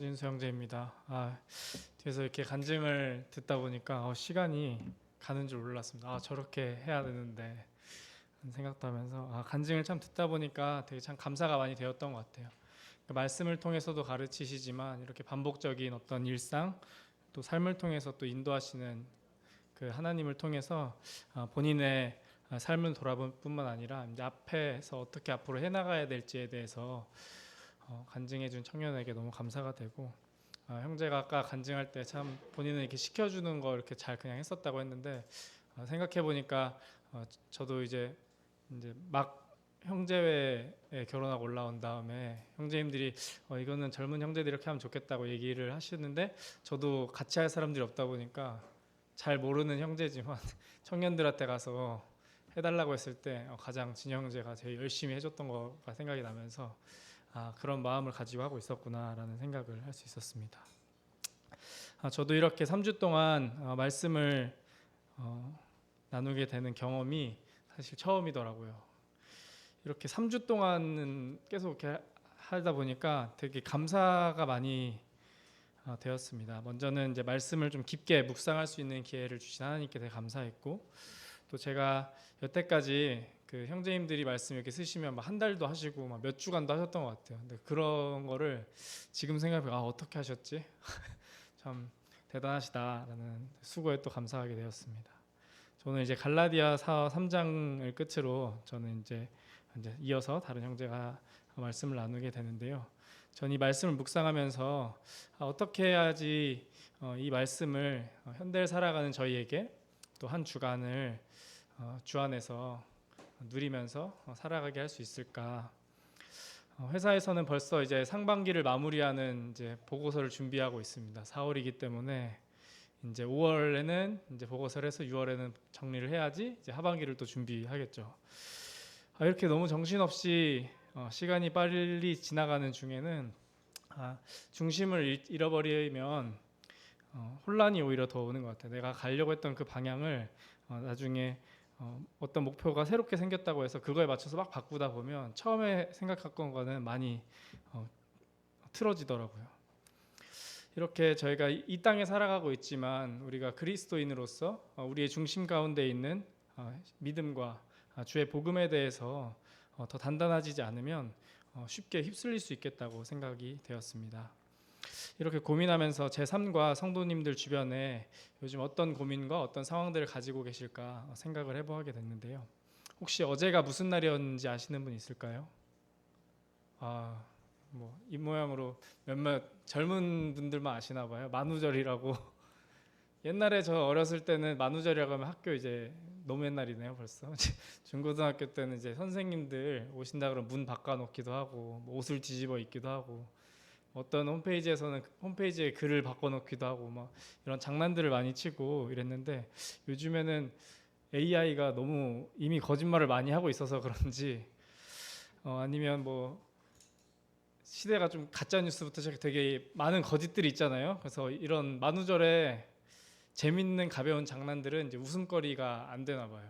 진수 형제입니다. 뒤에서 이렇게 간증을 듣다 보니까 시간이 가는 줄 몰랐습니다. 저렇게 해야 되는데 하는 생각도 하면서 간증을 참 듣다 보니까 되게 참 감사가 많이 되었던 것 같아요. 그 말씀을 통해서도 가르치시지만 이렇게 반복적인 어떤 일상 또 삶을 통해서 또 인도하시는 그 하나님을 통해서 본인의 삶을 돌아볼 뿐만 아니라 이제 앞에서 어떻게 앞으로 해나가야 될지에 대해서 간증해준 청년에게 너무 감사가 되고, 형제가 아까 간증할 때 참 본인은 이렇게 시켜주는 거 이렇게 잘 그냥 했었다고 했는데, 생각해 보니까 저도 이제 막 형제회에 결혼하고 올라온 다음에 형제님들이 이거는 젊은 형제들이 이렇게 하면 좋겠다고 얘기를 하시는데, 저도 같이 할 사람들이 없다 보니까 잘 모르는 형제지만 청년들한테 가서 해달라고 했을 때 가장 진영 형제가 제일 열심히 해줬던 거가 생각이 나면서 그런 마음을 가지고 하고 있었구나라는 생각을 할 수 있었습니다. 저도 이렇게 3주 동안 말씀을 나누게 되는 경험이 사실 처음이더라고요. 이렇게 3주 동안은 계속 이렇게 하다 보니까 되게 감사가 많이 되었습니다. 먼저는 이제 말씀을 좀 깊게 묵상할 수 있는 기회를 주신 하나님께 되게 감사했고, 또 제가 여태까지 그 형제님들이 말씀 이렇게 쓰시면 막 한 달도 하시고 막 몇 주간도 하셨던 것 같아요. 근데 그런 거를 지금 생각해 어떻게 하셨지? 참 대단하시다라는 수고에 또 감사하게 되었습니다. 저는 이제 갈라디아서 3장을 끝으로 저는 이제 이어서 다른 형제가 말씀을 나누게 되는데요. 전 이 말씀을 묵상하면서 어떻게 해야지 이 말씀을 현대를 살아가는 저희에게 또 한 주간을 주 안에서 누리면서 살아가게 할 수 있을까? 회사에서는 벌써 이제 상반기를 마무리하는 이제 보고서를 준비하고 있습니다. 4월이기 때문에 이제 5월에는 이제 보고서를 해서 6월에는 정리를 해야지 이제 하반기를 또 준비하겠죠. 이렇게 너무 정신없이 시간이 빨리 지나가는 중에는 중심을 잃어버리면 혼란이 오히려 더 오는 것 같아요. 내가 가려고 했던 그 방향을 나중에 어떤 목표가 새롭게 생겼다고 해서 그거에 맞춰서 막 바꾸다 보면 처음에 생각했던 거는 많이 틀어지더라고요. 이렇게 저희가 이 땅에 살아가고 있지만 우리가 그리스도인으로서 우리의 중심 가운데 있는 믿음과 주의 복음에 대해서 더 단단해지지 않으면 쉽게 휩쓸릴 수 있겠다고 생각이 되었습니다. 이렇게 고민하면서 제 삶과 성도님들 주변에 요즘 어떤 고민과 어떤 상황들을 가지고 계실까 생각을 해보게 됐는데요. 혹시 어제가 무슨 날이었는지 아시는 분 있을까요? 뭐 이 모양으로 몇몇 젊은 분들만 아시나 봐요. 만우절이라고. 옛날에 저 어렸을 때는 만우절이라고 하면 학교 이제 너무 옛날이네요 벌써. 중고등학교 때는 이제 선생님들 오신다 그러면 문 바꿔놓기도 하고 뭐 옷을 뒤집어 입기도 하고 어떤 홈페이지에서는 홈페이지에 글을 바꿔놓기도 하고 막 이런 장난들을 많이 치고 이랬는데, 요즘에는 AI가 너무 이미 거짓말을 많이 하고 있어서 그런지 아니면 뭐 시대가 좀 가짜 뉴스부터 시작해 되게 많은 거짓들이 있잖아요. 그래서 이런 만우절에 재밌는 가벼운 장난들은 이제 웃음거리가 안 되나 봐요.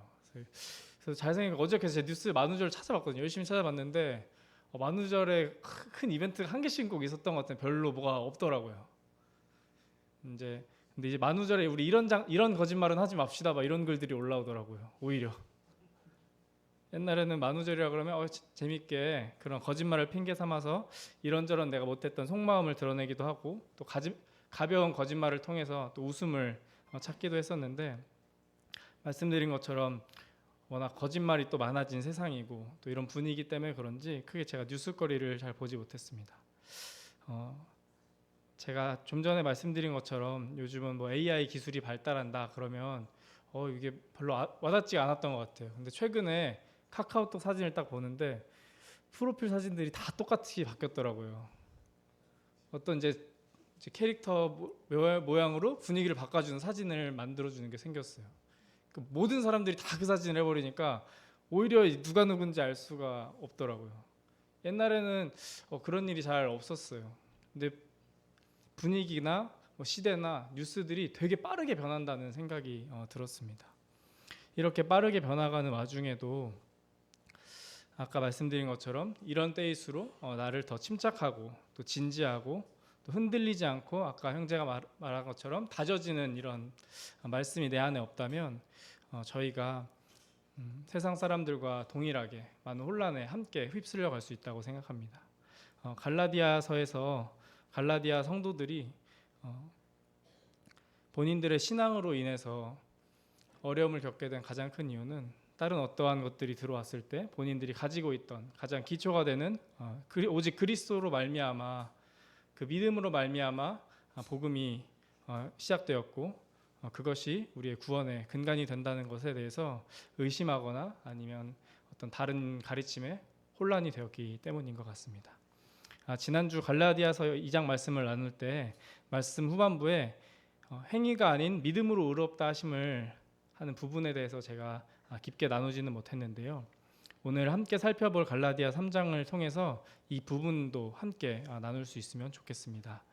그래서 잘 생각해 어저께 제 뉴스 만우절 찾아봤거든요. 열심히 찾아봤는데 만우절에 큰 이벤트가 한 개씩 꼭 있었던 것 같아요. 별로 뭐가 없더라고요. 근데 이제 만우절에 우리 이런 거짓말은 하지 맙시다 막 이런 글들이 올라오더라고요. 오히려 옛날에는 만우절이라 그러면 재밌게 그런 거짓말을 핑계 삼아서 이런저런 내가 못했던 속마음을 드러내기도 하고 또 가벼운 거짓말을 통해서 또 웃음을 찾기도 했었는데, 말씀드린 것처럼 워낙 거짓말이 또 많아진 세상이고 또 이런 분위기 때문에 그런지 크게 제가 뉴스거리를 잘 보지 못했습니다. 제가 좀 전에 말씀드린 것처럼 요즘은 뭐 AI 기술이 발달한다 그러면 이게 별로 와닿지 않았던 것 같아요. 근데 최근에 카카오톡 사진을 딱 보는데 프로필 사진들이 다 똑같이 바뀌었더라고요. 어떤 이제 캐릭터 모양으로 분위기를 바꿔주는 사진을 만들어주는 게 생겼어요. 모든 사람들이 다 그 사진을 해버리니까 오히려 누가 누군지 알 수가 없더라고요. 옛날에는 그런 일이 잘 없었어요. 근데 분위기나 시대나 뉴스들이 되게 빠르게 변한다는 생각이 들었습니다. 이렇게 빠르게 변화가는 와중에도 아까 말씀드린 것처럼 이런 때일수록 나를 더 침착하고 또 진지하고 또 또 흔들리지 않고 아까 형제가 말한 것처럼 다져지는 이런 말씀이 내 안에 없다면 저희가 세상 사람들과 동일하게 많은 혼란에 함께 휩쓸려 갈 수 있다고 생각합니다. 갈라디아서에서 갈라디아 성도들이 본인들의 신앙으로 인해서 어려움을 겪게 된 가장 큰 이유는 다른 어떠한 것들이 들어왔을 때 본인들이 가지고 있던 가장 기초가 되는 오직 그리스도로 말미암아 그 믿음으로 말미암아 복음이 시작되었고 그것이 우리의 구원의 근간이 된다는 것에 대해서 의심하거나 아니면 어떤 다른 가르침에 혼란이 되었기 때문인 것 같습니다. 지난주 갈라디아서 2장 말씀을 나눌 때 말씀 후반부에 행위가 아닌 믿음으로 의롭다 하심을 하는 부분에 대해서 제가 깊게 나누지는 못했는데요. 오늘 함께 살펴볼 갈라디아 3장을 통해서 이 부분도 함께 나눌 수 있으면 좋겠습니다.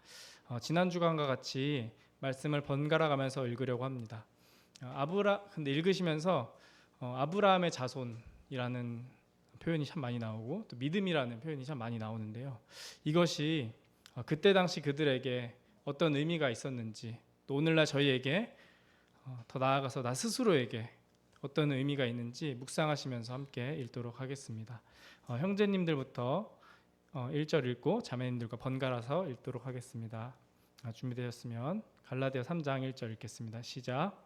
지난 주간과 같이 말씀을 번갈아 가면서 읽으려고 합니다. 근데 읽으시면서 아브라함의 자손이라는 표현이 참 많이 나오고 또 믿음이라는 표현이 참 많이 나오는데요. 이것이 그때 당시 그들에게 어떤 의미가 있었는지 또 오늘날 저희에게 더 나아가서 나 스스로에게 어떤 의미가 있는지 묵상하시면서 함께 읽도록 하겠습니다. 형제님들부터 1절 읽고 자매님들과 번갈아서 읽도록 하겠습니다. 준비되셨으면 갈라디아 3장 1절 읽겠습니다. 시작.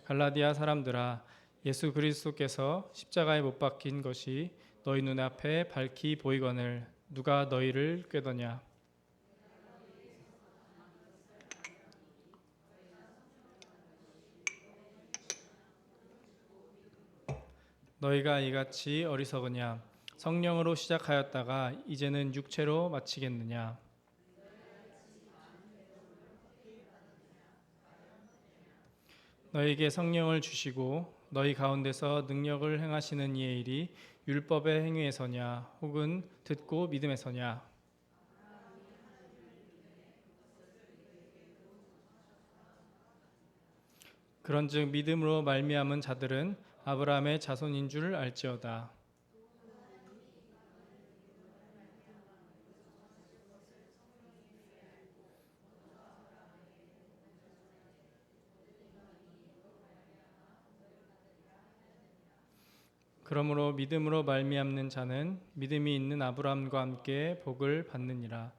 갈라디아 사람들아, 예수 그리스도께서 십자가에 못 박힌 것이 너희 눈앞에 밝히 보이거늘 누가 너희를 꾀더냐. 너희가 이같이 어리석으냐. 성령으로 시작하였다가 이제는 육체로 마치겠느냐. 너희에게 성령을 주시고 너희 가운데서 능력을 행하시는 이의 일이 율법의 행위에서냐 혹은 듣고 믿음에서냐. 그런즉 믿음으로 말미암은 자들은 아브라함의 자손인 줄 알지어다. 그러므로 믿음으로 말미암는 자는 믿음이 있는 아브라함과 함께 복을 받느니라.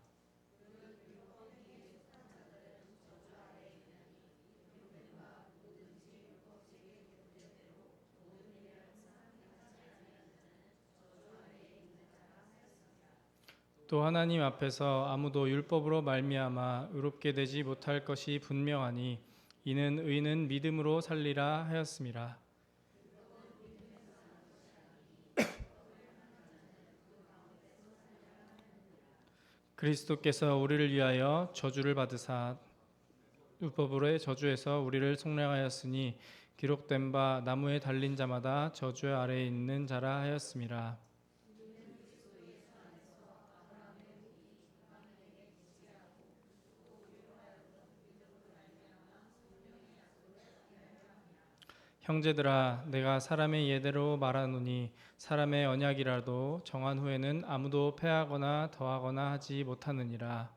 또 하나님 앞에서 아무도 율법으로 말미암아 의롭게 되지 못할 것이 분명하니 이는 의는 믿음으로 살리라 하였음이라. 그리스도께서 우리를 위하여 저주를 받으사 율법으로의 저주에서 우리를 속량하였으니 기록된 바 나무에 달린 자마다 저주 아래에 있는 자라 하였음이라. 형제들아, 내가 사람의 예대로 말하노니 사람의 언약이라도 정한 후에는 아무도 폐하거나 더하거나 하지 못하느니라.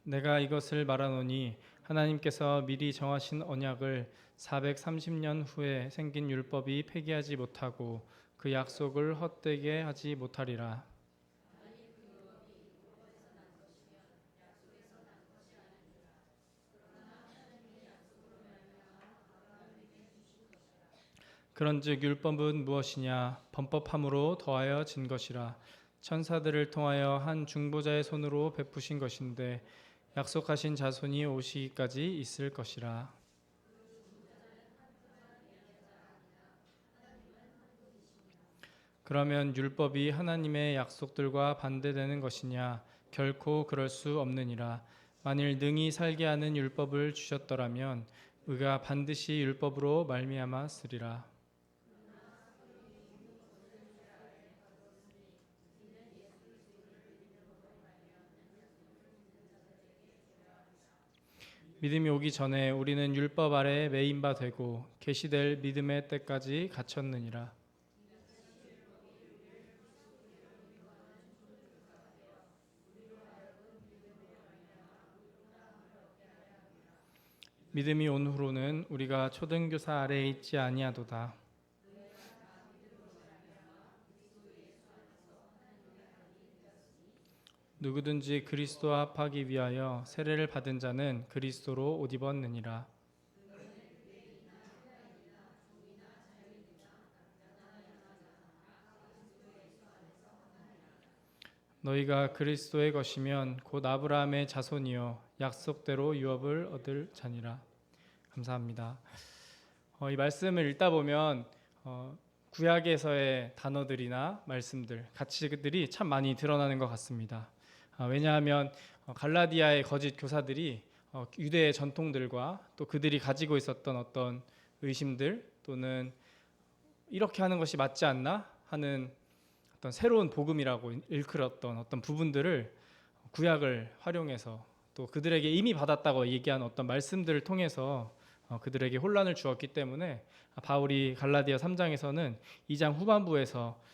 내가 이것을 말하노니 하나님께서 미리 정하신 언약을 430년 후에 생긴 율법이 폐기하지 못하고 그 약속을 헛되게 하지 못하리라. 그런즉 율법은 무엇이냐? 범법함으로 더하여 진 것이라. 천사들을 통하여 한 중보자의 손으로 베푸신 것인데 약속하신 자손이 오시기까지 있을 것이라. 그러면 율법이 하나님의 약속들과 반대되는 것이냐? 결코 그럴 수 없느니라. 만일 능히 살게 하는 율법을 주셨더라면 의가 반드시 율법으로 말미암아 쓰리라. 믿음이 오기 전에 우리는 율법 아래 매인 바 되고 계시될 믿음의 때까지 갇혔느니라. 믿음이 온 후로는 우리가 초등교사 아래에 있지 아니하도다. 누구든지 그리스도와 합하기 위하여 세례를 받은 자는 그리스도로 옷 입었느니라. 너희가 그리스도의 것이면 곧 아브라함의 자손이요 약속대로 유업을 얻을 자니라. 감사합니다. 이 말씀을 읽다 보면 구약에서의 단어들이나 말씀들, 가치들이 참 많이 드러나는 것 같습니다. 왜냐하면 갈라디아의 거짓 교사들이 유대의 전통들과 또 그들이 가지고 있었던 어떤 의심들 또는 이렇게 하는 것이 맞지 않나 하는 어떤 새로운 복음이라고 일컬었던 어떤 부분들을 구약을 활용해서 또 그들에게 이미 받았다고 얘기한 어떤 말씀들을 통해서 그들에게 혼란을 주었기 때문에 바울이 갈라디아 3장에서는 2장 후반부에서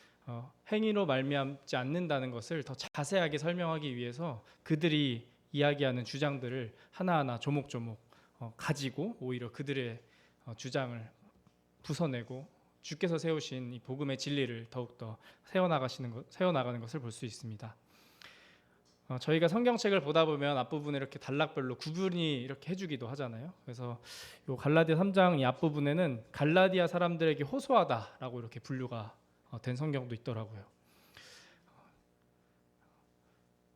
행위로 말미암지 않는다는 것을 더 자세하게 설명하기 위해서 그들이 이야기하는 주장들을 하나하나 조목조목 가지고 오히려 그들의 주장을 부숴내고 주께서 세우신 이 복음의 진리를 더욱더 세워나가는 것을 볼 수 있습니다. 저희가 성경책을 보다 보면 앞부분에 이렇게 단락별로 구분이 이렇게 해주기도 하잖아요. 그래서 이 갈라디아 3장 이 앞부분에는 갈라디아 사람들에게 호소하다라고 이렇게 분류가 된 성경도 있더라고요.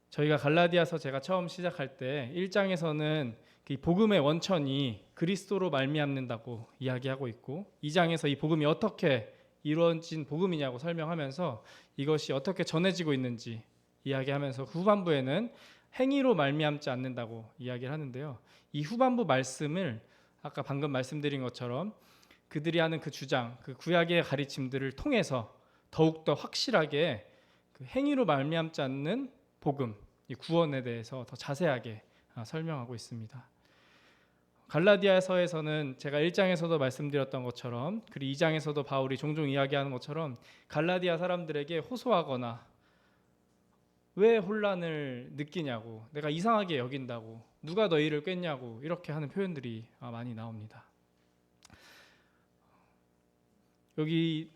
저희가 갈라디아서 제가 처음 시작할 때 1장에서는 이 복음의 원천이 그리스도로 말미암는다고 이야기하고 있고 2장에서 이 복음이 어떻게 이루어진 복음이냐고 설명하면서 이것이 어떻게 전해지고 있는지 이야기하면서 그 후반부에는 행위로 말미암지 않는다고 이야기를 하는데요. 이 후반부 말씀을 아까 방금 말씀드린 것처럼 그들이 하는 그 주장, 그 구약의 가르침들을 통해서 더욱더 확실하게 그 행위로 말미암지 않는 복음, 이 구원에 대해서 더 자세하게 설명하고 있습니다. 갈라디아서에서는 제가 1장에서도 말씀드렸던 것처럼 그리고 2장에서도 바울이 종종 이야기하는 것처럼 갈라디아 사람들에게 호소하거나 왜 혼란을 느끼냐고, 내가 이상하게 여긴다고, 누가 너희를 꿰냐고 이렇게 하는 표현들이 많이 나옵니다. 여기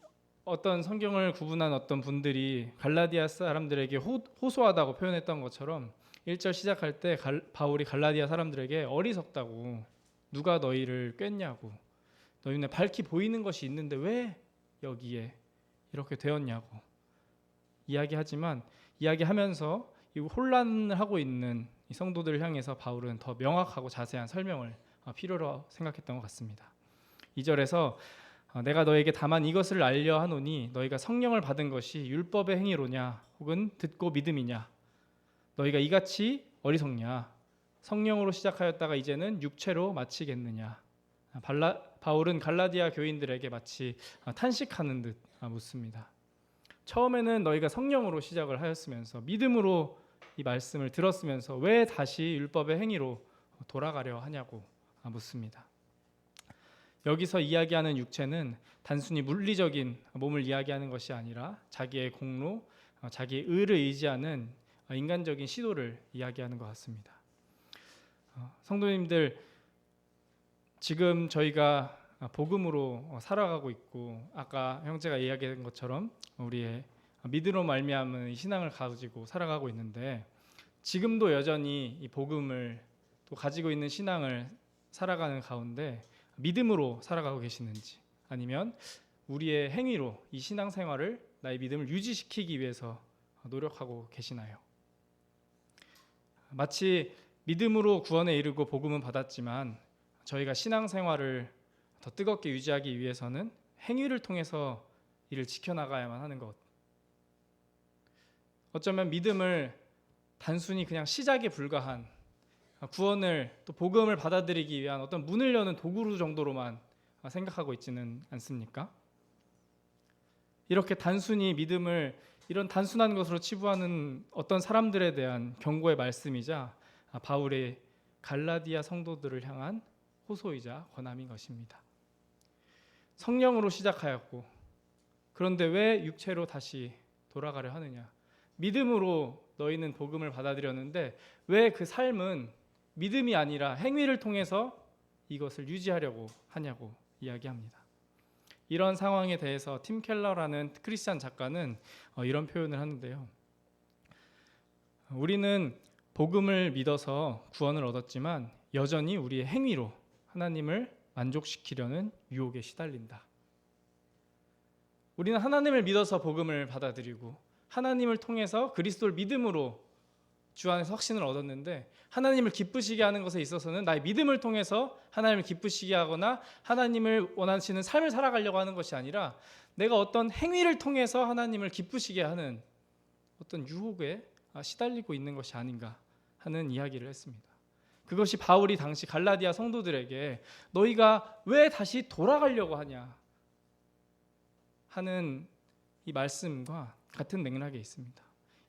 어떤 성경을 구분한 어떤 분들이 갈라디아 사람들에게 호소하다고 표현했던 것처럼 1절 시작할 때 바울이 갈라디아 사람들에게 어리석다고, 누가 너희를 꿰냐고, 너희는 밝히 보이는 것이 있는데 왜 여기에 이렇게 되었냐고 이야기하면서 이 혼란을 하고 있는 이 성도들을 향해서 바울은 더 명확하고 자세한 설명을 필요로 생각했던 것 같습니다. 2절에서 내가 너에게 다만 이것을 알려 하노니 너희가 성령을 받은 것이 율법의 행위로냐 혹은 듣고 믿음이냐, 너희가 이같이 어리석냐, 성령으로 시작하였다가 이제는 육체로 마치겠느냐. 바울은 갈라디아 교인들에게 마치 탄식하는 듯 묻습니다. 처음에는 너희가 성령으로 시작을 하였으면서 믿음으로 이 말씀을 들었으면서 왜 다시 율법의 행위로 돌아가려 하냐고 묻습니다. 여기서 이야기하는 육체는 단순히 물리적인 몸을 이야기하는 것이 아니라 자기의 공로, 자기의 의를 의지하는 인간적인 시도를 이야기하는 것 같습니다. 성도님들, 지금 저희가 복음으로 살아가고 있고 아까 형제가 이야기한 것처럼 우리의 믿음으로 말미암은 신앙을 가지고 살아가고 있는데 지금도 여전히 이 복음을 또 가지고 있는 신앙을 살아가는 가운데 믿음으로 살아가고 계시는지, 아니면 우리의 행위로 이 신앙생활을, 나의 믿음을 유지시키기 위해서 노력하고 계시나요? 마치 믿음으로 구원에 이르고 복음은 받았지만 저희가 신앙생활을 더 뜨겁게 유지하기 위해서는 행위를 통해서 이를 지켜나가야만 하는 것. 어쩌면 믿음을 단순히 그냥 시작에 불과한, 구원을 또 복음을 받아들이기 위한 어떤 문을 여는 도구 정도로만 생각하고 있지는 않습니까? 이렇게 단순히 믿음을 이런 단순한 것으로 치부하는 어떤 사람들에 대한 경고의 말씀이자 바울의 갈라디아 성도들을 향한 호소이자 권함인 것입니다. 성령으로 시작하였고 그런데 왜 육체로 다시 돌아가려 하느냐? 믿음으로 너희는 복음을 받아들였는데 왜 그 삶은 믿음이 아니라 행위를 통해서 이것을 유지하려고 하냐고 이야기합니다. 이런 상황에 대해서 팀 켈러라는 크리스찬 작가는 이런 표현을 하는데요. 우리는 복음을 믿어서 구원을 얻었지만 여전히 우리의 행위로 하나님을 만족시키려는 유혹에 시달린다. 우리는 하나님을 믿어서 복음을 받아들이고 하나님을 통해서 그리스도를 믿음으로 주 안에서 확신을 얻었는데 하나님을 기쁘시게 하는 것에 있어서는 나의 믿음을 통해서 하나님을 기쁘시게 하거나 하나님을 원하시는 삶을 살아가려고 하는 것이 아니라 내가 어떤 행위를 통해서 하나님을 기쁘시게 하는 어떤 유혹에 시달리고 있는 것이 아닌가 하는 이야기를 했습니다. 그것이 바울이 당시 갈라디아 성도들에게 너희가 왜 다시 돌아가려고 하냐 하는 이 말씀과 같은 맥락에 있습니다.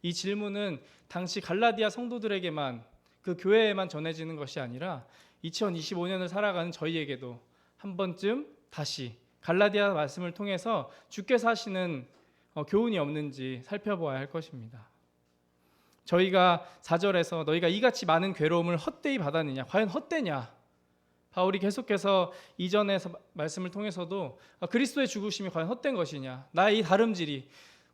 이 질문은 당시 갈라디아 성도들에게만 그 교회에만 전해지는 것이 아니라 2025년을 살아가는 저희에게도 한 번쯤 다시 갈라디아 말씀을 통해서 주께서 하시는 교훈이 없는지 살펴보아야 할 것입니다. 저희가 4절에서 너희가 이같이 많은 괴로움을 헛되이 받았느냐, 과연 헛되냐? 바울이 계속해서 이전에서 말씀을 통해서도 그리스도의 죽으심이 과연 헛된 것이냐, 나의 이 다름질이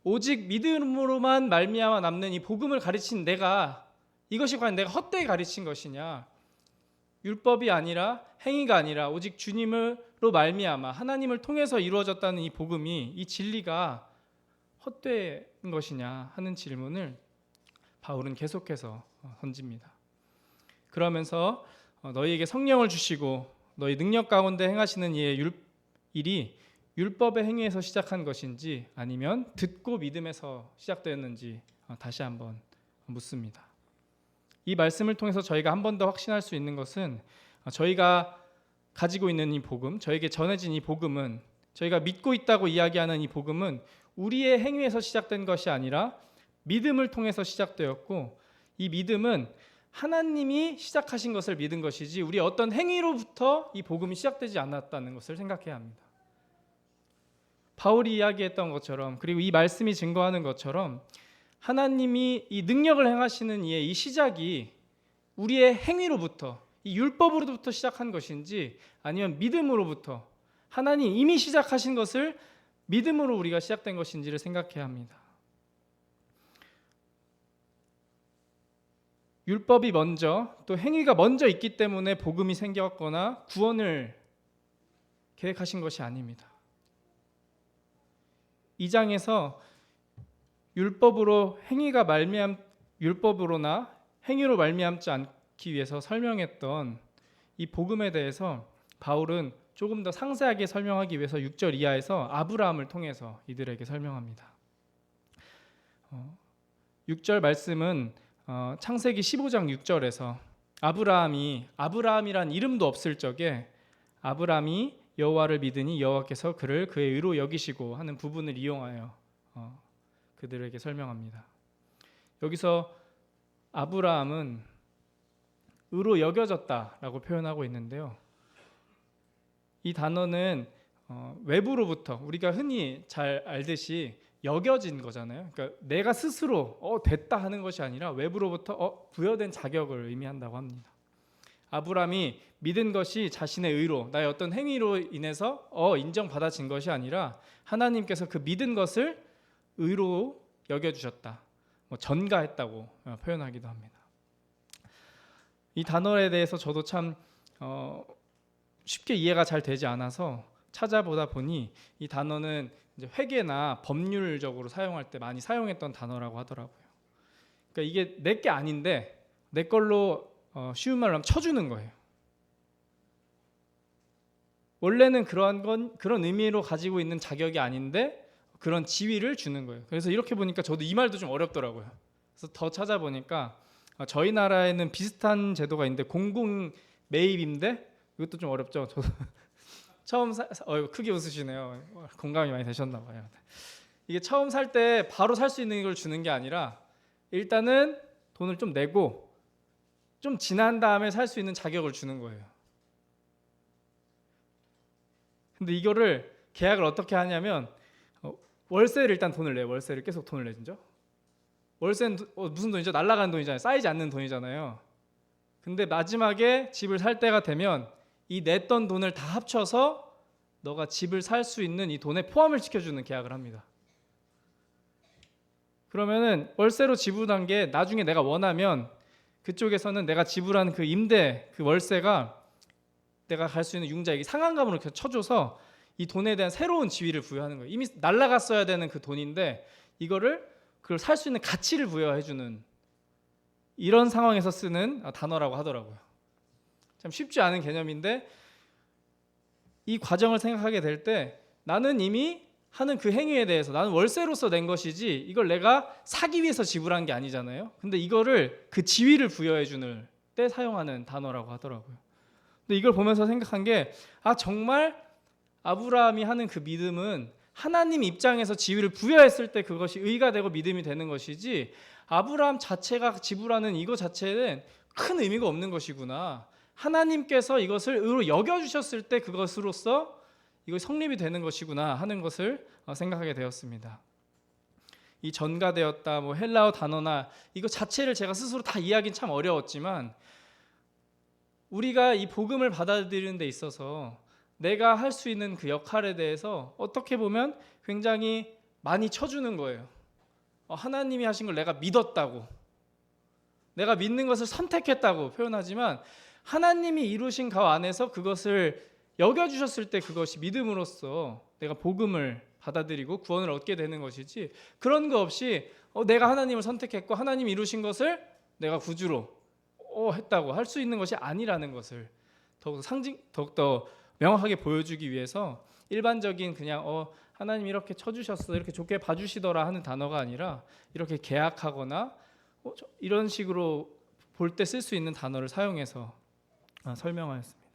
오직 믿음으로만 말미암아 남는 이 복음을 가르친 내가 이것이 과연 내가 헛되이 가르친 것이냐, 율법이 아니라 행위가 아니라 오직 주님으로 말미암아 하나님을 통해서 이루어졌다는 이 복음이, 이 진리가 헛된 것이냐 하는 질문을 바울은 계속해서 던집니다. 그러면서 너희에게 성령을 주시고 너희 능력 가운데 행하시는 이의 일이 율법의 행위에서 시작한 것인지 아니면 듣고 믿음에서 시작되었는지 다시 한번 묻습니다. 이 말씀을 통해서 저희가 한 번 더 확신할 수 있는 것은 저희가 가지고 있는 이 복음, 저에게 전해진 이 복음은, 저희가 믿고 있다고 이야기하는 이 복음은 우리의 행위에서 시작된 것이 아니라 믿음을 통해서 시작되었고, 이 믿음은 하나님이 시작하신 것을 믿은 것이지 우리의 어떤 행위로부터 이 복음이 시작되지 않았다는 것을 생각해야 합니다. 바울이 이야기했던 것처럼, 그리고 이 말씀이 증거하는 것처럼 하나님이 이 능력을 행하시는 이의 이 시작이 우리의 행위로부터, 이 율법으로부터 시작한 것인지 아니면 믿음으로부터, 하나님 이미 시작하신 것을 믿음으로 우리가 시작된 것인지를 생각해야 합니다. 율법이 먼저, 또 행위가 먼저 있기 때문에 복음이 생겼거나 구원을 계획하신 것이 아닙니다. 이 장에서 율법으로나 행위로 말미암지 않기 위해서 설명했던 이 복음에 대해서 바울은 조금 더 상세하게 설명하기 위해서 6절 이하에서 아브라함을 통해서 이들에게 설명합니다. 6절 말씀은 창세기 15장 6절에서 아브라함이란 이름도 없을 적에 아브라함이 여호와를 믿으니 여호와께서 그를 그의 의로 여기시고 하는 부분을 이용하여 그들에게 설명합니다. 여기서 아브라함은 의로 여겨졌다라고 표현하고 있는데요. 이 단어는 외부로부터, 우리가 흔히 잘 알듯이 여겨진 거잖아요. 그러니까 내가 스스로 됐다 하는 것이 아니라 외부로부터 부여된 자격을 의미한다고 합니다. 아브라함이 믿은 것이 자신의 의로, 나의 어떤 행위로 인해서 인정받아진 것이 아니라 하나님께서 그 믿은 것을 의로 여겨주셨다, 전가했다고 표현하기도 합니다. 이 단어에 대해서 저도 참 쉽게 이해가 잘 되지 않아서 찾아보다 보니 이 단어는 이제 회계나 법률적으로 사용할 때 많이 사용했던 단어라고 하더라고요. 그러니까 이게 내 게 아닌데 내 걸로 쉬운 말로 하면 쳐주는 거예요. 원래는 그런 의미로 가지고 있는 자격이 아닌데 그런 지위를 주는 거예요. 그래서 이렇게 보니까 저도 이 말도 좀 어렵더라고요. 그래서 더 찾아보니까 저희 나라에는 비슷한 제도가 있는데 공공 매입인데, 이것도 좀 어렵죠. 저도 처음 크게 웃으시네요. 공감이 많이 되셨나 봐요. 이게 처음 살 때 바로 살 수 있는 걸 주는 게 아니라 일단은 돈을 좀 내고 좀 지난 다음에 살 수 있는 자격을 주는 거예요. 근데 이거를 계약을 어떻게 하냐면 월세를 일단 돈을 내요. 월세를 계속 돈을 내죠. 월세는 무슨 돈이죠? 날아가는 돈이잖아요. 쌓이지 않는 돈이잖아요. 근데 마지막에 집을 살 때가 되면 이 냈던 돈을 다 합쳐서 너가 집을 살 수 있는 이 돈에 포함을 시켜주는 계약을 합니다. 그러면은 월세로 지불한 게 나중에 내가 원하면 그쪽에서는 내가 지불한 그 임대 그 월세가 내가 갈 수 있는 융자액이 상한감으로 이렇게 쳐줘서 이 돈에 대한 새로운 지위를 부여하는 거예요. 이미 날라갔어야 되는 그 돈인데 이거를 그걸 살 수 있는 가치를 부여해주는 이런 상황에서 쓰는 단어라고 하더라고요. 참 쉽지 않은 개념인데 이 과정을 생각하게 될 때 나는 이미 하는 그 행위에 대해서 나는 월세로서 낸 것이지 이걸 내가 사기 위해서 지불한 게 아니잖아요. 근데 이거를 그 지위를 부여해 주는 때 사용하는 단어라고 하더라고요. 근데 이걸 보면서 생각한 게 정말 아브라함이 하는 그 믿음은 하나님 입장에서 지위를 부여했을 때 그것이 의가 되고 믿음이 되는 것이지 아브라함 자체가 지불하는 이거 자체는 큰 의미가 없는 것이구나. 하나님께서 이것을 의로 여겨주셨을 때 그것으로서 이거 성립이 되는 것이구나 하는 것을 생각하게 되었습니다. 이 전가되었다, 헬라어 단어나 이거 자체를 제가 스스로 다 이해하기는 참 어려웠지만 우리가 이 복음을 받아들이는 데 있어서 내가 할 수 있는 그 역할에 대해서 어떻게 보면 굉장히 많이 쳐주는 거예요. 하나님이 하신 걸 내가 믿었다고, 내가 믿는 것을 선택했다고 표현하지만 하나님이 이루신 그 안에서 그것을 여겨주셨을 때 그것이 믿음으로써 내가 복음을 받아들이고 구원을 얻게 되는 것이지 그런 거 없이 내가 하나님을 선택했고 하나님이 이루신 것을 내가 구주로 했다고 할 수 있는 것이 아니라는 것을 더욱더 명확하게 보여주기 위해서 일반적인 그냥 하나님 이렇게 쳐주셨어 이렇게 좋게 봐주시더라 하는 단어가 아니라 이렇게 계약하거나 이런 식으로 볼 때 쓸 수 있는 단어를 사용해서 설명하였습니다.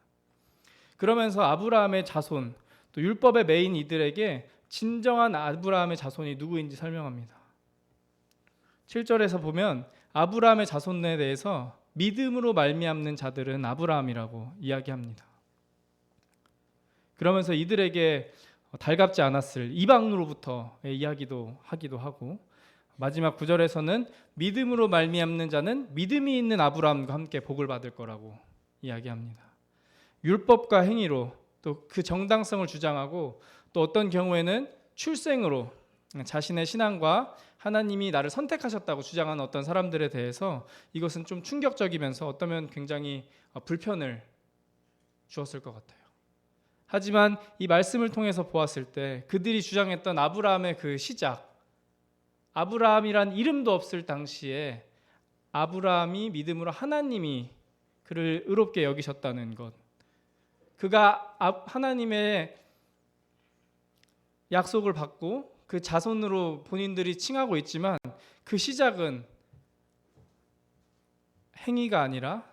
그러면서 아브라함의 자손 또 율법의 메인 이들에게 진정한 아브라함의 자손이 누구인지 설명합니다. 7절에서 보면 아브라함의 자손에 대해서 믿음으로 말미암는 자들은 아브라함이라고 이야기합니다. 그러면서 이들에게 달갑지 않았을 이방으로부터의 이야기도 하기도 하고 마지막 9절에서는 믿음으로 말미암는 자는 믿음이 있는 아브라함과 함께 복을 받을 거라고 이야기합니다. 율법과 행위로 또 그 정당성을 주장하고 또 어떤 경우에는 출생으로 자신의 신앙과 하나님이 나를 선택하셨다고 주장하는 어떤 사람들에 대해서 이것은 좀 충격적이면서 어쩌면 굉장히 불편을 주었을 것 같아요. 하지만 이 말씀을 통해서 보았을 때 그들이 주장했던 아브라함의 그 시작, 아브라함이란 이름도 없을 당시에 아브라함이 믿음으로 하나님이 그를 의롭게 여기셨다는 것, 그가 하나님의 약속을 받고 그 자손으로 본인들이 칭하고 있지만 그 시작은 행위가 아니라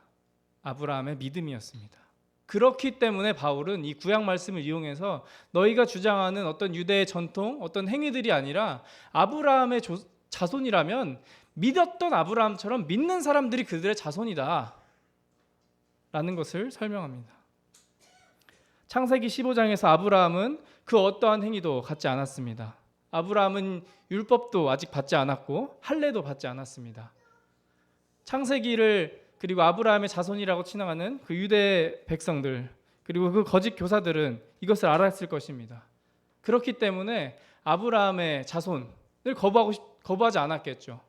아브라함의 믿음이었습니다. 그렇기 때문에 바울은 이 구약 말씀을 이용해서 너희가 주장하는 어떤 유대의 전통, 어떤 행위들이 아니라 아브라함의 자손이라면 믿었던 아브라함처럼 믿는 사람들이 그들의 자손이다 라는 것을 설명합니다. 창세기 15장에서 아브라함은 그 어떠한 행위도 갖지 않았습니다. 아브라함은 율법도 아직 받지 않았고 할례도 받지 않았습니다. 창세기를 그리고 아브라함의 자손이라고 칭하는 그 유대 백성들 그리고 그 거짓 교사들은 이것을 알았을 것입니다. 그렇기 때문에 아브라함의 자손을 거부하지 않았겠죠.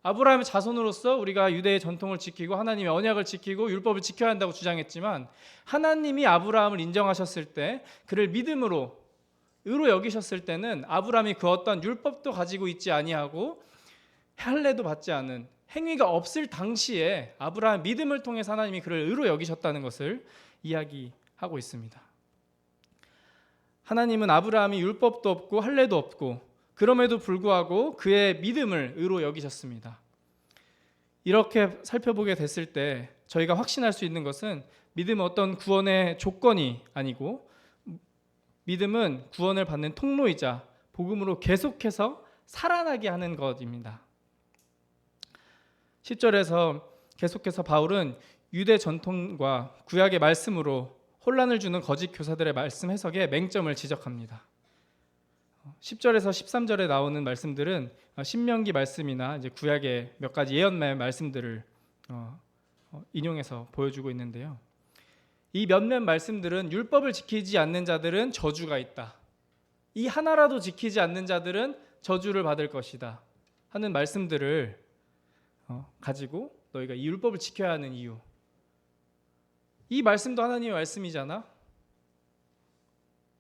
아브라함의 자손으로서 우리가 유대의 전통을 지키고 하나님의 언약을 지키고 율법을 지켜야 한다고 주장했지만 하나님이 아브라함을 인정하셨을 때 그를 믿음으로 의로 여기셨을 때는 아브라함이 그 어떤 율법도 가지고 있지 아니하고 할례도 받지 않은 행위가 없을 당시에 아브라함 믿음을 통해서 하나님이 그를 의로 여기셨다는 것을 이야기하고 있습니다. 하나님은 아브라함이 율법도 없고 할례도 없고 그럼에도 불구하고 그의 믿음을 의로 여기셨습니다. 이렇게 살펴보게 됐을 때 저희가 확신할 수 있는 것은 믿음은 어떤 구원의 조건이 아니고 믿음은 구원을 받는 통로이자 복음으로 계속해서 살아나게 하는 것입니다. 10절에서 계속해서 바울은 유대 전통과 구약의 말씀으로 혼란을 주는 거짓 교사들의 말씀 해석에 맹점을 지적합니다. 10절에서 13절에 나오는 말씀들은 신명기 말씀이나 이제 구약의 몇 가지 예언의 말씀들을 인용해서 보여주고 있는데요. 이 몇몇 말씀들은 율법을 지키지 않는 자들은 저주가 있다. 이 하나라도 지키지 않는 자들은 저주를 받을 것이다 하는 말씀들을 가지고 너희가 이 율법을 지켜야 하는 이유, 이 말씀도 하나님의 말씀이잖아,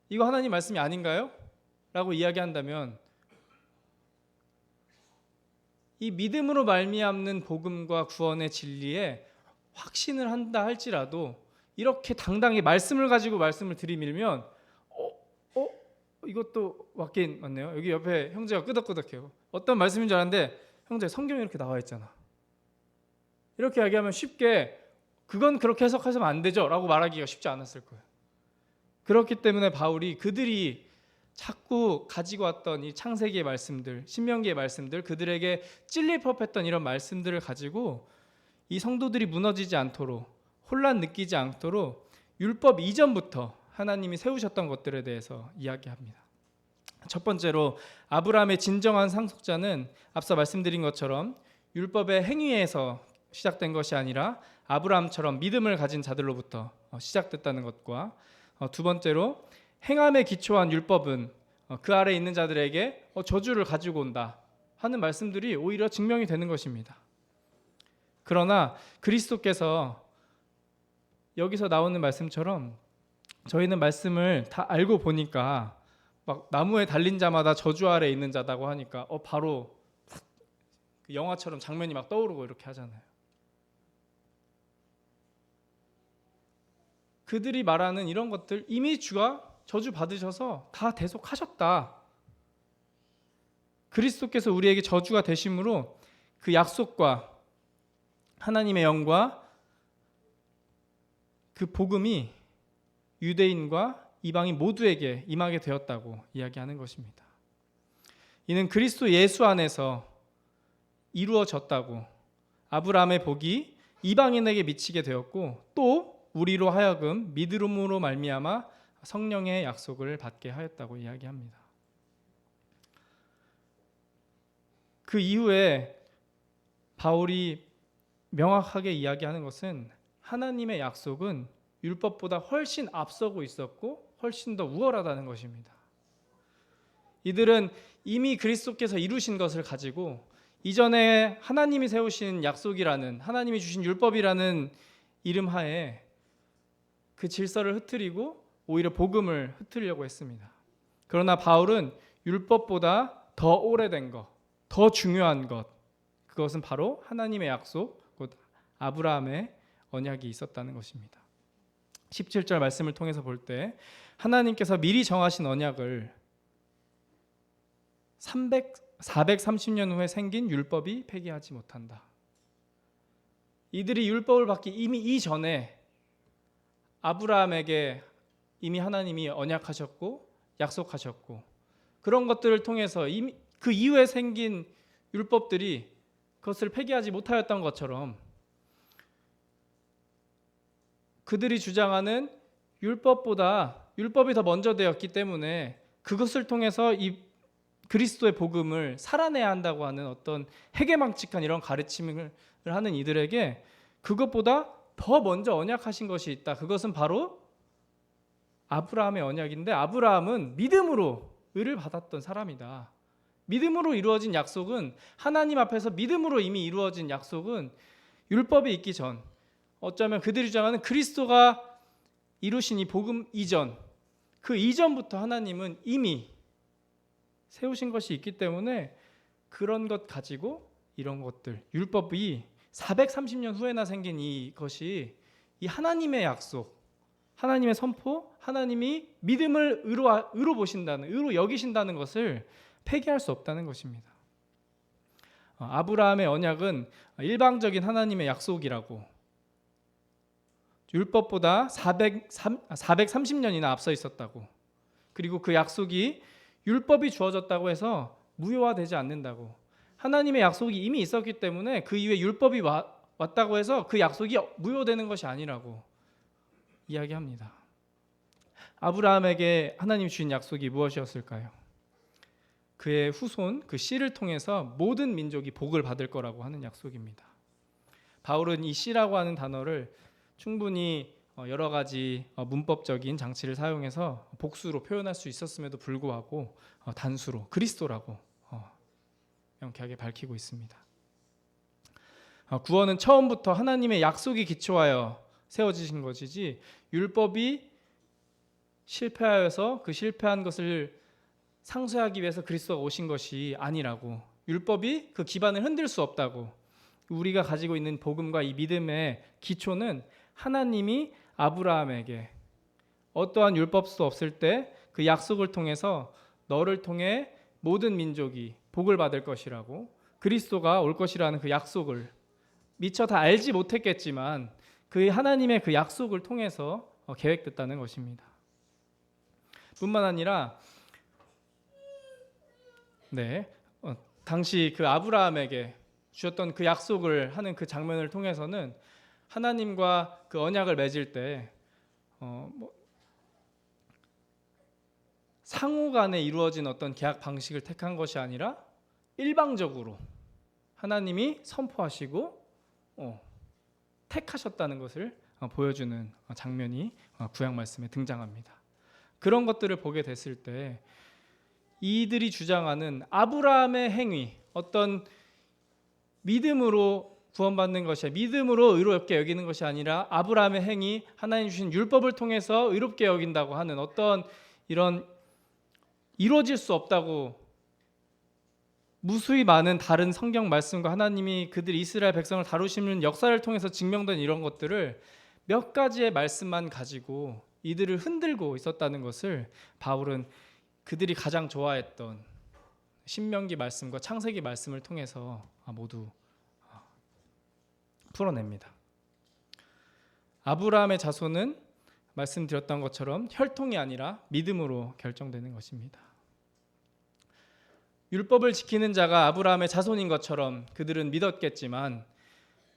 이거 하나님 말씀이 아닌가요? 라고 이야기한다면 이 믿음으로 말미암는 복음과 구원의 진리에 확신을 한다 할지라도 이렇게 당당히 말씀을 가지고 말씀을 들이밀면 이것도 맞긴 맞네요. 여기 옆에 형제가 끄덕끄덕해요. 어떤 말씀인 줄 알았는데 형제 성경에 이렇게 나와 있잖아. 이렇게 이야기하면 쉽게 그건 그렇게 해석하시면 안 되죠 라고 말하기가 쉽지 않았을 거예요. 그렇기 때문에 바울이 그들이 자꾸 가지고 왔던 이 창세기의 말씀들, 신명기의 말씀들, 그들에게 찔릴 법했던 이런 말씀들을 가지고 이 성도들이 무너지지 않도록, 혼란 느끼지 않도록 율법 이전부터 하나님이 세우셨던 것들에 대해서 이야기합니다. 첫 번째로 아브라함의 진정한 상속자는 앞서 말씀드린 것처럼 율법의 행위에서 시작된 것이 아니라 아브라함처럼 믿음을 가진 자들로부터 시작됐다는 것과, 두 번째로 행함에 기초한 율법은 그 아래에 있는 자들에게 저주를 가지고 온다 하는 말씀들이 오히려 증명이 되는 것입니다. 그러나 그리스도께서 여기서 나오는 말씀처럼 저희는 말씀을 다 알고 보니까 막 나무에 달린 자마다 저주 아래에 있는 자다고 하니까 바로 영화처럼 장면이 막 떠오르고 이렇게 하잖아요. 그들이 말하는 이런 것들 이미 주가 저주 받으셔서 다 대속하셨다. 그리스도께서 우리에게 저주가 되심으로 그 약속과 하나님의 영과 그 복음이 유대인과 이방인 모두에게 임하게 되었다고 이야기하는 것입니다. 이는 그리스도 예수 안에서 이루어졌다고, 아브라함의 복이 이방인에게 미치게 되었고 또 우리로 하여금 믿음으로 말미암아 성령의 약속을 받게 하였다고 이야기합니다. 그 이후에 바울이 명확하게 이야기하는 것은 하나님의 약속은 율법보다 훨씬 앞서고 있었고 훨씬 더 우월하다는 것입니다. 이들은 이미 그리스도께서 이루신 것을 가지고 이전에 하나님이 세우신 약속이라는, 하나님이 주신 율법이라는 이름 하에 그 질서를 흐트리고 오히려 복음을 흐트리려고 했습니다. 그러나 바울은 율법보다 더 오래된 것, 더 중요한 것, 그것은 바로 하나님의 약속, 곧 아브라함의 언약이 있었다는 것입니다. 17절 말씀을 통해서 볼 때 하나님께서 미리 정하신 언약을 430년 후에 생긴 율법이 폐기하지 못한다. 이들이 율법을 받기 이미 이전에 아브라함에게 이미 하나님이 언약하셨고 약속하셨고, 그런 것들을 통해서 이미 그 이후에 생긴 율법들이 그것을 폐기하지 못하였던 것처럼 그들이 주장하는 율법이 더 먼저 되었기 때문에 그것을 통해서 이 그리스도의 복음을 살아내야 한다고 하는 어떤 해괴망측한 이런 가르침을 하는 이들에게 그것보다 더 먼저 언약하신 것이 있다. 그것은 바로 아브라함의 언약인데, 아브라함은 믿음으로 의를 받았던 사람이다. 믿음으로 이루어진 약속은, 하나님 앞에서 믿음으로 이미 이루어진 약속은 율법이 있기 전, 어쩌면 그들이 주장하는 그리스도가 이루신 이 복음 이전, 그 이전부터 하나님은 이미 세우신 것이 있기 때문에 그런 것 가지고 이런 것들, 율법이 430년 후에나 생긴 이것이 이 하나님의 약속, 하나님의 선포, 하나님이 믿음을 의로 보신다는, 의로 여기신다는 것을 폐기할 수 없다는 것입니다. 아브라함의 언약은 일방적인 하나님의 약속이라고, 율법보다 430년이나 앞서 있었다고, 그리고 그 약속이 율법이 주어졌다고 해서 무효화되지 않는다고, 하나님의 약속이 이미 있었기 때문에 그 이후에 율법이 왔다고 해서 그 약속이 무효되는 것이 아니라고 이야기합니다. 아브라함에게 하나님 주신 약속이 무엇이었을까요? 그의 후손, 그 씨를 통해서 모든 민족이 복을 받을 거라고 하는 약속입니다. 바울은 이 씨라고 하는 단어를 충분히 여러 가지 문법적인 장치를 사용해서 복수로 표현할 수 있었음에도 불구하고 단수로 그리스도라고 명쾌하게 밝히고 있습니다. 구원은 처음부터 하나님의 약속이 기초하여 세워지신 것이지 율법이 실패하여서 그 실패한 것을 상쇄하기 위해서 그리스도가 오신 것이 아니라고, 율법이 그 기반을 흔들 수 없다고, 우리가 가지고 있는 복음과 이 믿음의 기초는 하나님이 아브라함에게 어떠한 율법도 없을 때 그 약속을 통해서 너를 통해 모든 민족이 복을 받을 것이라고, 그리스도가 올 것이라는 그 약속을 미처 다 알지 못했겠지만 그 하나님의 그 약속을 통해서 계획됐다는 것입니다. 뿐만 아니라 당시 그 아브라함에게 주셨던 그 약속을 하는 그 장면을 통해서는 하나님과 그 언약을 맺을 때 상호간에 이루어진 어떤 계약 방식을 택한 것이 아니라 일방적으로 하나님이 선포하시고 택하셨다는 것을 보여주는 장면이 구약 말씀에 등장합니다. 그런 것들을 보게 됐을 때 이들이 주장하는 아브라함의 행위, 어떤 믿음으로 구원받는 것이, 믿음으로 의롭게 여기는 것이 아니라 아브라함의 행위, 하나님 주신 율법을 통해서 의롭게 여긴다고 하는 어떤 이런 이루어질 수 없다고 무수히 많은 다른 성경 말씀과 하나님이 그들 이스라엘 백성을 다루시는 역사를 통해서 증명된 이런 것들을 몇 가지의 말씀만 가지고 이들을 흔들고 있었다는 것을 바울은 그들이 가장 좋아했던 신명기 말씀과 창세기 말씀을 통해서 모두 풀어냅니다. 아브라함의 자손은 말씀드렸던 것처럼 혈통이 아니라 믿음으로 결정되는 것입니다. 율법을 지키는 자가 아브라함의 자손인 것처럼 그들은 믿었겠지만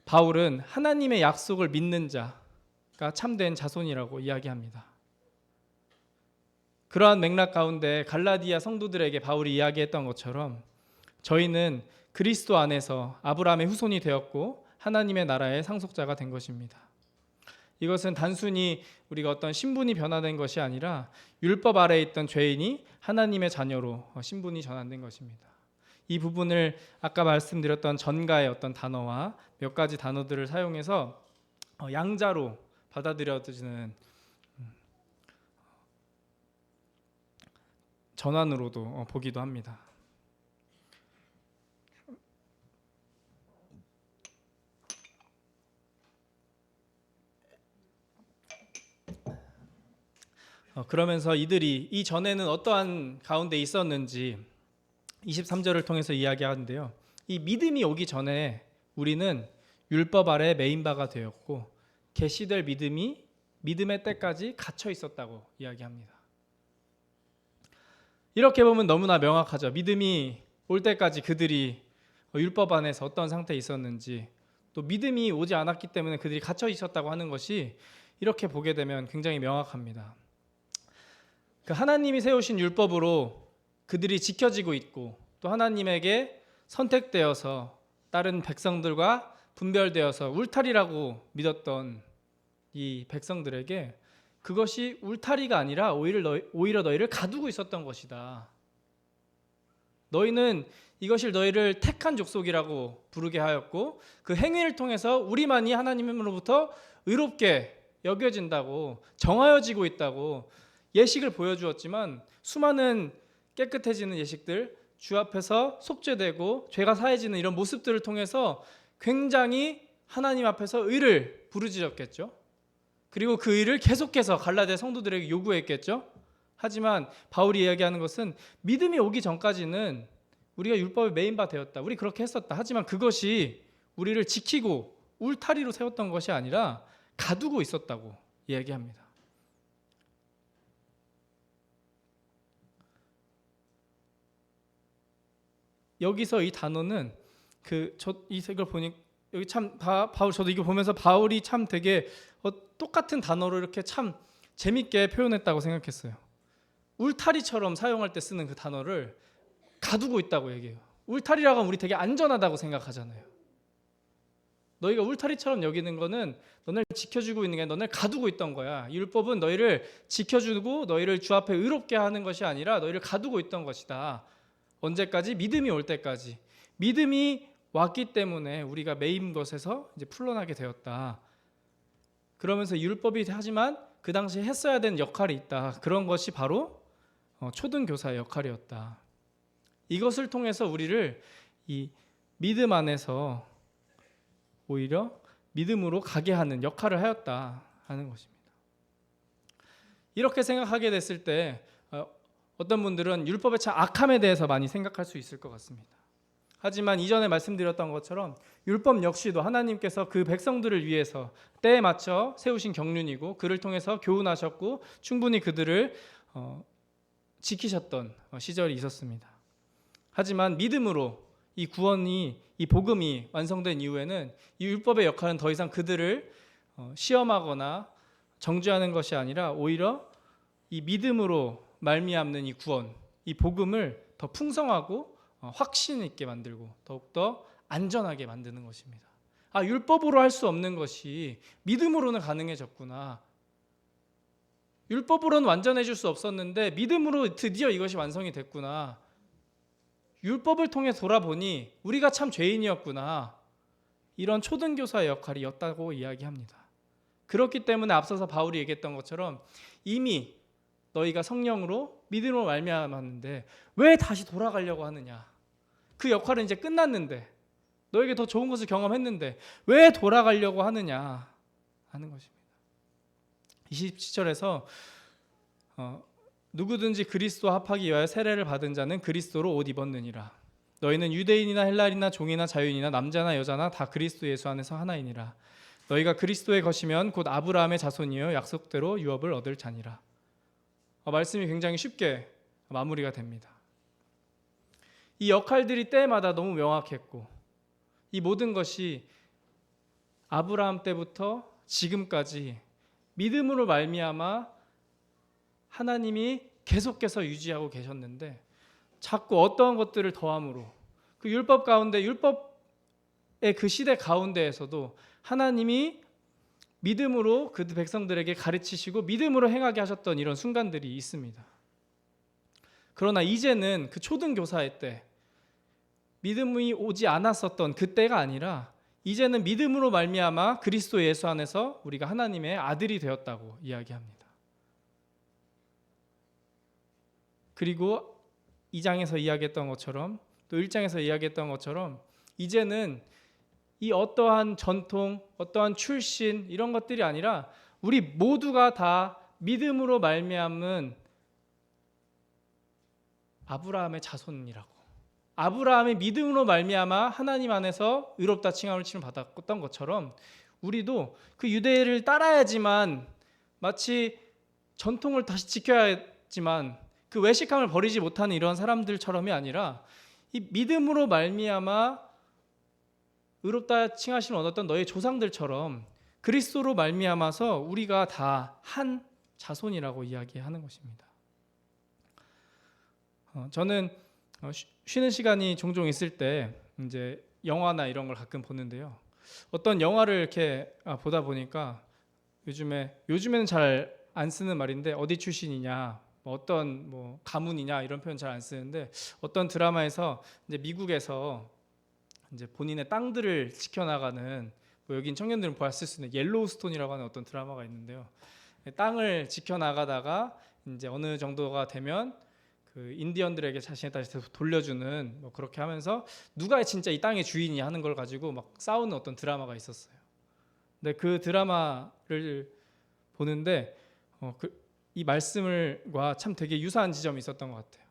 바울은 하나님의 약속을 믿는 자가 참된 자손이라고 이야기합니다. 그러한 맥락 가운데 갈라디아 성도들에게 바울이 이야기했던 것처럼 저희는 그리스도 안에서 아브라함의 후손이 되었고 하나님의 나라의 상속자가 된 것입니다. 이것은 단순히 우리가 어떤 신분이 변화된 것이 아니라 율법 아래에 있던 죄인이 하나님의 자녀로 신분이 전환된 것입니다. 이 부분을 아까 말씀드렸던 전가의 어떤 단어와 몇 가지 단어들을 사용해서 양자로 받아들여지는 전환으로도 보기도 합니다. 그러면서 이들이 이전에는 어떠한 가운데 있었는지 23절을 통해서 이야기하는데요. 이 믿음이 오기 전에 우리는 율법 아래 메인 바가 되었고 계시될 믿음이 믿음의 때까지 갇혀 있었다고 이야기합니다. 이렇게 보면 너무나 명확하죠. 믿음이 올 때까지 그들이 율법 안에서 어떤 상태에 있었는지, 또 믿음이 오지 않았기 때문에 그들이 갇혀 있었다고 하는 것이 이렇게 보게 되면 굉장히 명확합니다. 그 하나님이 세우신 율법으로 그들이 지켜지고 있고 또 하나님에게 선택되어서 다른 백성들과 분별되어서 울타리라고 믿었던 이 백성들에게 그것이 울타리가 아니라 오히려 너희를 가두고 있었던 것이다. 너희는 이것을 너희를 택한 족속이라고 부르게 하였고 그 행위를 통해서 우리만이 하나님으로부터 의롭게 여겨진다고, 정하여지고 있다고 예식을 보여주었지만 수많은 깨끗해지는 예식들, 주 앞에서 속죄되고 죄가 사해지는 이런 모습들을 통해서 굉장히 하나님 앞에서 의를 부르짖었겠죠. 그리고 그 의를 계속해서 갈라디아 성도들에게 요구했겠죠. 하지만 바울이 이야기하는 것은 믿음이 오기 전까지는 우리가 율법의 메인바 되었다, 우리 그렇게 했었다. 하지만 그것이 우리를 지키고 울타리로 세웠던 것이 아니라 가두고 있었다고 이야기합니다. 여기서 이 단어는 이 색을 여기 참 바울, 저도 이거 보면서 바울이 참 되게 똑같은 단어로 이렇게 참 재밌게 표현했다고 생각했어요. 울타리처럼 사용할 때 쓰는 그 단어를 가두고 있다고 얘기해요. 울타리라고 하면 우리 되게 안전하다고 생각하잖아요. 너희가 울타리처럼 여기는 거는 너네를 지켜주고 있는 게 아니라 너네를 가두고 있던 거야. 율법은 너희를 지켜주고 너희를 주 앞에 의롭게 하는 것이 아니라 너희를 가두고 있던 것이다. 언제까지? 믿음이 올 때까지. 믿음이 왔기 때문에 우리가 매인 것에서 이제 풀려나게 되었다. 그러면서 율법이 하지만 그 당시에 했어야 되는 역할이 있다. 그런 것이 바로 초등교사의 역할이었다. 이것을 통해서 우리를 이 믿음 안에서 오히려 믿음으로 가게 하는 역할을 하였다 하는 것입니다. 이렇게 생각하게 됐을 때 어떤 분들은 율법의 참 악함에 대해서 많이 생각할 수 있을 것 같습니다. 하지만 이전에 말씀드렸던 것처럼 율법 역시도 하나님께서 그 백성들을 위해서 때에 맞춰 세우신 경륜이고 그를 통해서 교훈하셨고 충분히 그들을 지키셨던 시절이 있었습니다. 하지만 믿음으로 이 구원이, 이 복음이 완성된 이후에는 이 율법의 역할은 더 이상 그들을 시험하거나 정죄하는 것이 아니라 오히려 이 믿음으로 말미암는 이 구원, 이 복음을 더 풍성하고 확신 있게 만들고 더욱더 안전하게 만드는 것입니다. 율법으로 할 수 없는 것이 믿음으로는 가능해졌구나. 율법으로는 완전해질 수 없었는데 믿음으로 드디어 이것이 완성이 됐구나. 율법을 통해 돌아보니 우리가 참 죄인이었구나. 이런 초등교사의 역할이었다고 이야기합니다. 그렇기 때문에 앞서서 바울이 얘기했던 것처럼 이미 너희가 성령으로 믿음으로 말미암았는데 왜 다시 돌아가려고 하느냐. 그 역할은 이제 끝났는데 너에게 더 좋은 것을 경험했는데 왜 돌아가려고 하느냐 하는 것입니다. 27절에서 누구든지 그리스도 합하기 위하여 세례를 받은 자는 그리스도로 옷 입었느니라. 너희는 유대인이나 헬라인이나 종이나 자유인이나 남자나 여자나 다 그리스도 예수 안에서 하나이니라. 너희가 그리스도의 것이면 곧 아브라함의 자손이요 약속대로 유업을 얻을 자니라. 말씀이 굉장히 쉽게 마무리가 됩니다. 이 역할들이 때마다 너무 명확했고 이 모든 것이 아브라함 때부터 지금까지 믿음으로 말미암아 하나님이 계속해서 유지하고 계셨는데 자꾸 어떠한 것들을 더함으로 그 율법 가운데 율법의 그 시대 가운데에서도 하나님이 믿음으로 그 백성들에게 가르치시고 믿음으로 행하게 하셨던 이런 순간들이 있습니다. 그러나 이제는 그 초등교사의 때 믿음이 오지 않았었던 그때가 아니라 이제는 믿음으로 말미암아 그리스도 예수 안에서 우리가 하나님의 아들이 되었다고 이야기합니다. 그리고 2장에서 이야기했던 것처럼 또 1장에서 이야기했던 것처럼 이제는 이 어떠한 전통, 어떠한 출신 이런 것들이 아니라 우리 모두가 다 믿음으로 말미암은 아브라함의 자손이라고. 아브라함의 믿음으로 말미암아 하나님 안에서 의롭다 칭함을 받았던 것처럼 우리도 그 유대를 따라야지만 마치 전통을 다시 지켜야지만 그 외식함을 버리지 못하는 이런 사람들처럼이 아니라 이 믿음으로 말미암아 의롭다 칭하심을 얻었던 너희 조상들처럼 그리스도로 말미암아서 우리가 다 한 자손이라고 이야기하는 것입니다. 저는 쉬는 시간이 종종 있을 때 이제 영화나 이런 걸 가끔 보는데요. 어떤 영화를 이렇게 보다 보니까 요즘에는 잘 안 쓰는 말인데 어디 출신이냐, 어떤 가문이냐 이런 표현 잘 안 쓰는데 어떤 드라마에서 이제 미국에서 이제 본인의 땅들을 지켜나가는 여긴 청년들은 보았을 수 있는 옐로우스톤이라고 하는 어떤 드라마가 있는데요. 땅을 지켜나가다가 이제 어느 정도가 되면 그 인디언들에게 자신의 땅을 돌려주는 그렇게 하면서 누가 진짜 이 땅의 주인이 하는 걸 가지고 막 싸우는 어떤 드라마가 있었어요. 근데 그 드라마를 보는데 이 말씀과 참 되게 유사한 지점이 있었던 것 같아요.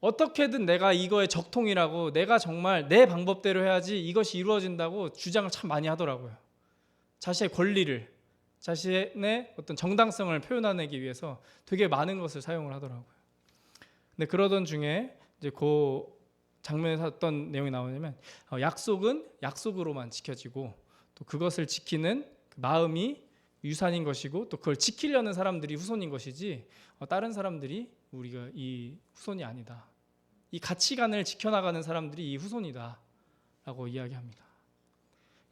어떻게든 내가 이거의 적통이라고 내가 정말 내 방법대로 해야지 이것이 이루어진다고 주장을 참 많이 하더라고요. 자신의 권리를, 자신의 어떤 정당성을 표현하기 위해서 되게 많은 것을 사용을 하더라고요. 근데 그러던 중에 이제 그 장면에서 어떤 내용이 나오냐면 약속은 약속으로만 지켜지고 또 그것을 지키는 그 마음이 유산인 것이고 또 그걸 지키려는 사람들이 후손인 것이지 다른 사람들이 우리가 이 후손이 아니다. 이 가치관을 지켜나가는 사람들이 이 후손이다 라고 이야기합니다.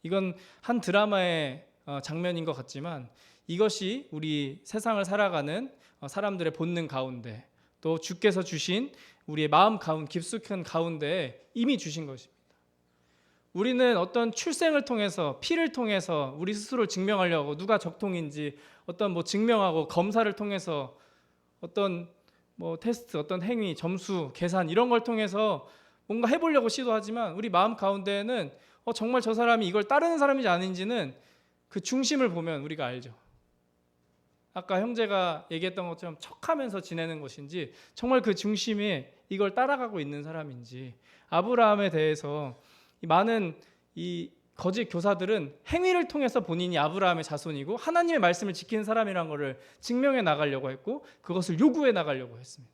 이건 한 드라마의 장면인 것 같지만 이것이 우리 세상을 살아가는 사람들의 본능 가운데 또 주께서 주신 우리의 마음 깊숙한 가운데 이미 주신 것입니다. 우리는 어떤 출생을 통해서 피를 통해서 우리 스스로를 증명하려고 누가 적통인지 어떤 증명하고 검사를 통해서 어떤 테스트, 어떤 행위, 점수, 계산 이런 걸 통해서 뭔가 해보려고 시도하지만 우리 마음 가운데에는 정말 저 사람이 이걸 따르는 사람인지 아닌지는 그 중심을 보면 우리가 알죠. 아까 형제가 얘기했던 것처럼 척하면서 지내는 것인지 정말 그 중심에 이걸 따라가고 있는 사람인지. 아브라함에 대해서 많은 이 거짓 교사들은 행위를 통해서 본인이 아브라함의 자손이고 하나님의 말씀을 지키는 사람이라는 것을 증명해 나가려고 했고 그것을 요구해 나가려고 했습니다.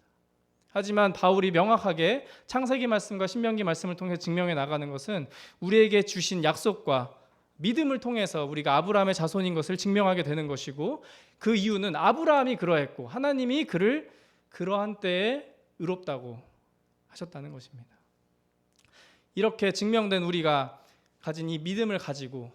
하지만 바울이 명확하게 창세기 말씀과 신명기 말씀을 통해 증명해 나가는 것은 우리에게 주신 약속과 믿음을 통해서 우리가 아브라함의 자손인 것을 증명하게 되는 것이고 그 이유는 아브라함이 그러했고 하나님이 그를 그러한 때에 의롭다고 하셨다는 것입니다. 이렇게 증명된 우리가 가진 이 믿음을 가지고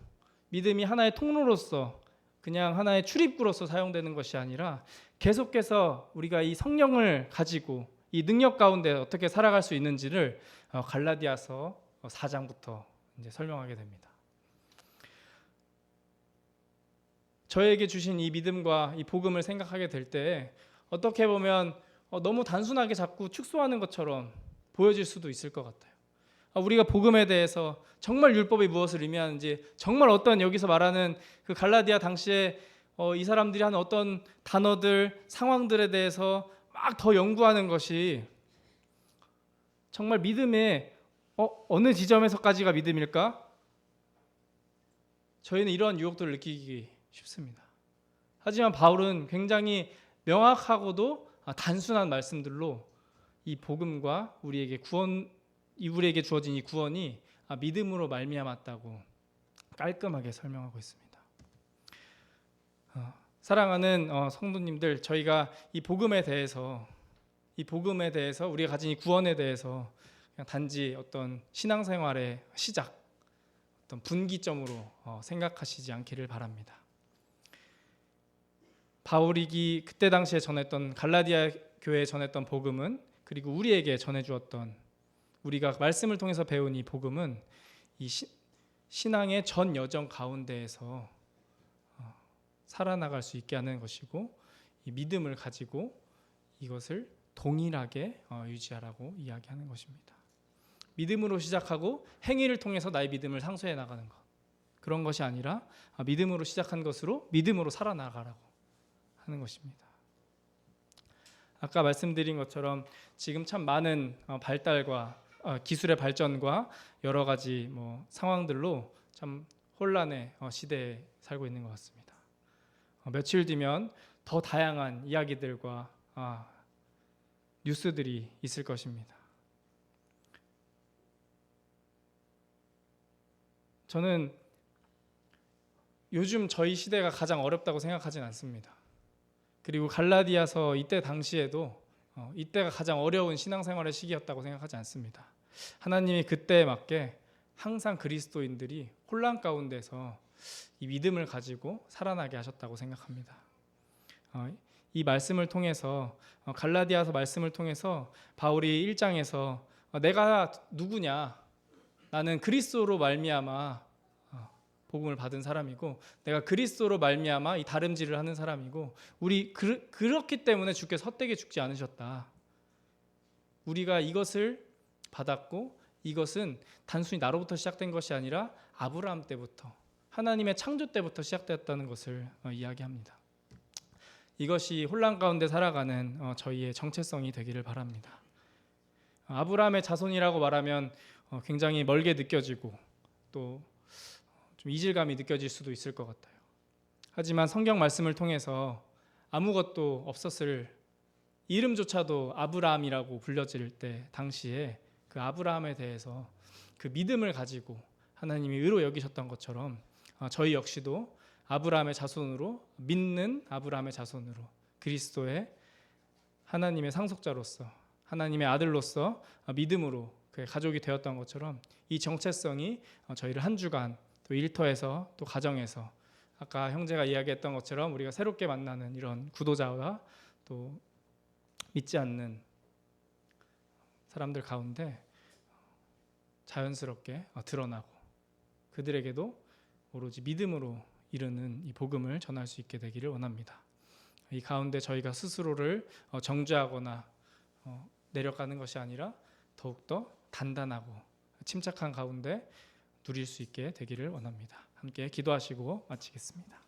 믿음이 하나의 통로로서 그냥 하나의 출입구로서 사용되는 것이 아니라 계속해서 우리가 이 성령을 가지고 이 능력 가운데 어떻게 살아갈 수 있는지를 갈라디아서 4장부터 이제 설명하게 됩니다. 저에게 주신 이 믿음과 이 복음을 생각하게 될 때 어떻게 보면 너무 단순하게 자꾸 축소하는 것처럼 보여질 수도 있을 것 같아요. 우리가 복음에 대해서 정말 율법이 무엇을 의미하는지 정말 어떤 여기서 말하는 그 갈라디아 당시에 이 사람들이 하는 어떤 단어들, 상황들에 대해서 막 더 연구하는 것이 정말 믿음의 어느 지점에서까지가 믿음일까? 저희는 이런 유혹들을 느끼기 쉽습니다. 하지만 바울은 굉장히 명확하고도 단순한 말씀들로 이 복음과 우리에게 주어진 이 구원이 믿음으로 말미암았다고 깔끔하게 설명하고 있습니다. 사랑하는 성도님들, 저희가 이 복음에 대해서 우리가 가진 이 구원에 대해서 그냥 단지 어떤 신앙생활의 시작, 어떤 분기점으로 생각하시지 않기를 바랍니다. 바울이 그때 당시에 전했던 갈라디아 교회에 전했던 복음은 그리고 우리에게 전해주었던 우리가 말씀을 통해서 배운 이 복음은 이 신앙의 전 여정 가운데에서 살아나갈 수 있게 하는 것이고 이 믿음을 가지고 이것을 동일하게 유지하라고 이야기하는 것입니다. 믿음으로 시작하고 행위를 통해서 나의 믿음을 상쇄해 나가는 것, 그런 것이 아니라 믿음으로 시작한 것으로 믿음으로 살아나가라고 하는 것입니다. 아까 말씀드린 것처럼 지금 참 많은 발달과 기술의 발전과 여러 가지 상황들로 참 혼란의 시대에 살고 있는 것 같습니다. 며칠 뒤면 더 다양한 이야기들과 뉴스들이 있을 것입니다. 저는 요즘 저희 시대가 가장 어렵다고 생각하진 않습니다. 그리고 갈라디아서 이때 당시에도 이때가 가장 어려운 신앙생활의 시기였다고 생각하지 않습니다. 하나님이 그때에 맞게 항상 그리스도인들이 혼란 가운데서 이 믿음을 가지고 살아나게 하셨다고 생각합니다. 이 말씀을 통해서 갈라디아서 말씀을 통해서 바울이 1장에서 내가 누구냐, 나는 그리스도로 말미암아 복음을 받은 사람이고 내가 그리스도로 말미암아 이 다름질을 하는 사람이고 우리 그렇기 때문에 주께서 헛되게 죽지 않으셨다. 우리가 이것을 받았고 이것은 단순히 나로부터 시작된 것이 아니라 아브라함 때부터 하나님의 창조 때부터 시작되었다는 것을 이야기합니다. 이것이 혼란 가운데 살아가는 저희의 정체성이 되기를 바랍니다. 아브라함의 자손이라고 말하면 굉장히 멀게 느껴지고 또 좀 이질감이 느껴질 수도 있을 것 같아요. 하지만 성경 말씀을 통해서 아무것도 없었을 이름조차도 아브라함이라고 불려질 때 당시에 그 아브라함에 대해서 그 믿음을 가지고 하나님이 의로 여기셨던 것처럼 저희 역시도 아브라함의 자손으로, 믿는 아브라함의 자손으로, 그리스도의 하나님의 상속자로서, 하나님의 아들로서 믿음으로 그 가족이 되었던 것처럼 이 정체성이 저희를 한 주간 또 일터에서 또 가정에서 아까 형제가 이야기했던 것처럼 우리가 새롭게 만나는 이런 구도자와 또 믿지 않는 사람들 가운데 자연스럽게 드러나고 그들에게도 오로지 믿음으로 이르는 이 복음을 전할 수 있게 되기를 원합니다. 이 가운데 저희가 스스로를 정죄하거나 내려가는 것이 아니라 더욱더 단단하고 침착한 가운데 누릴 수 있게 되기를 원합니다. 함께 기도하시고 마치겠습니다.